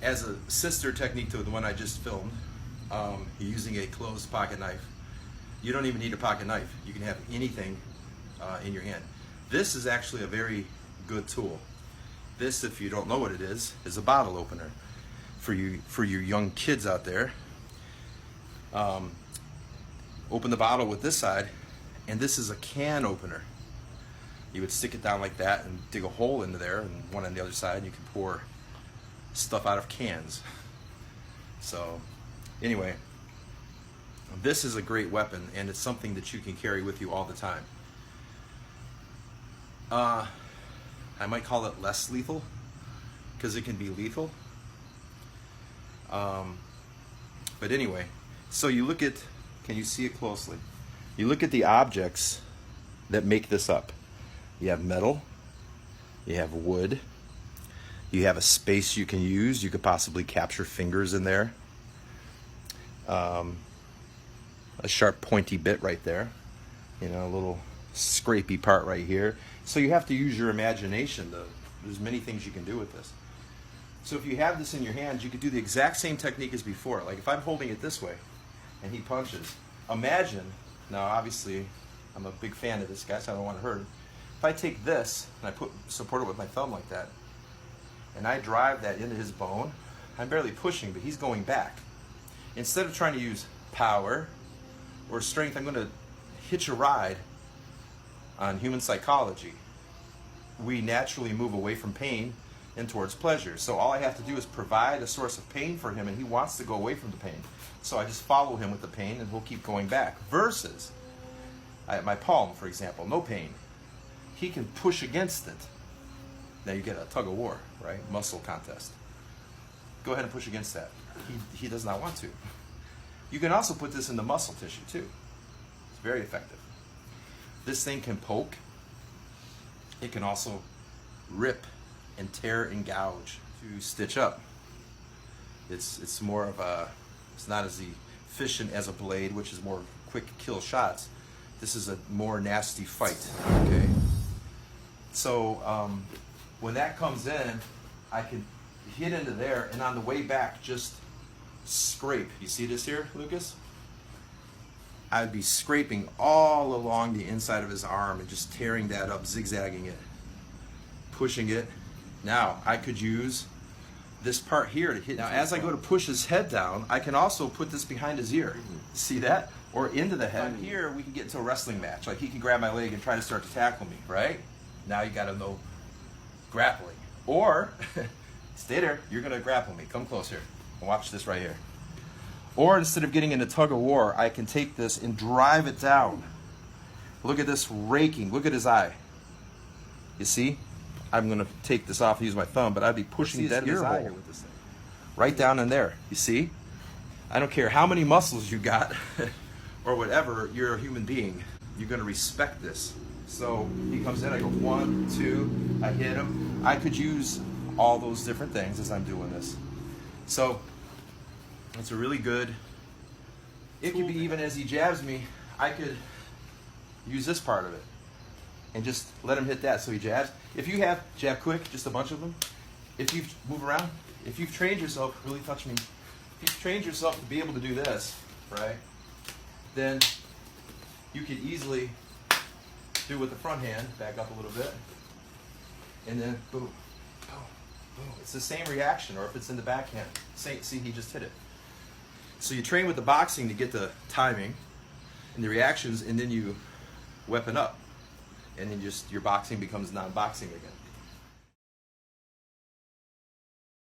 as a sister technique to the one I just filmed, using a closed pocket knife. You don't even need a pocket knife. You can have anything in your hand. This is actually a very good tool. This, if you don't know what it is a bottle opener. For you young kids out there, open the bottle with this side, and this is a can opener. You would stick it down like that and dig a hole into there, and one on the other side, you can pour stuff out of cans. So anyway, this is a great weapon, and it's something that you can carry with you all the time. I might call it less lethal, because it can be lethal. But anyway, so you look at, can you see it closely? You look at the objects that make this up. You have metal, you have wood, you have a space you can use. You could possibly capture fingers in there. A sharp pointy bit right there. You know, a little scrapey part right here. So you have to use your imagination. There's many things you can do with this. So if you have this in your hands, you could do the exact same technique as before. Like if I'm holding it this way and he punches, imagine, now obviously I'm a big fan of this guy, so I don't want to hurt him. If I take this and I support it with my thumb like that, and I drive that into his bone, I'm barely pushing, but he's going back. Instead of trying to use power or strength, I'm going to hitch a ride on human psychology. We naturally move away from pain and towards pleasure. So all I have to do is provide a source of pain for him, and he wants to go away from the pain. So I just follow him with the pain, and he'll keep going back. Versus, my palm, for example, no pain. He can push against it. Now you get a tug of war, right? Muscle contest. Go ahead and push against that. He does not want to. You can also put this in the muscle tissue too. It's very effective. This thing can poke. It can also rip and tear and gouge to stitch up. It's more of a, it's not as efficient as a blade, which is more quick kill shots. This is a more nasty fight, okay? So when that comes in, I can hit into there, and on the way back, just scrape. You see this here, Lucas? I'd be scraping all along the inside of his arm and just tearing that up, zigzagging it, pushing it. Now, I could use this part here to hit. Now, as I go to push his head down, I can also put this behind his ear. See that? Or into the head. Here, we can get into a wrestling match. Like, he can grab my leg and try to start to tackle me, right? Now you got to know grappling. Or, stay there, you're going to grapple me. Come close here. Watch this right here. Or instead of getting in a tug of war, I can take this and drive it down. Look at this raking. Look at his eye. You see? I'm going to take this off and use my thumb, but I'd be pushing that ear hole with this thing. Right down in there. You see? I don't care how many muscles you got or whatever, you're a human being. You're going to respect this. So he comes in, I go 1, 2, I hit him. I could use all those different things as I'm doing this. So it's a really good, it could be even as he jabs me, I could use this part of it and just let him hit that. So he jabs. If you have jab quick, just a bunch of them, if you move around, if you've trained yourself, really touch me, if you've trained yourself to be able to do this, right, then you could easily do with the front hand, back up a little bit, and then boom, boom, boom. It's the same reaction, or if it's in the backhand, see, he just hit it. So you train with the boxing to get the timing and the reactions, and then you weapon up, and then just your boxing becomes non-boxing again.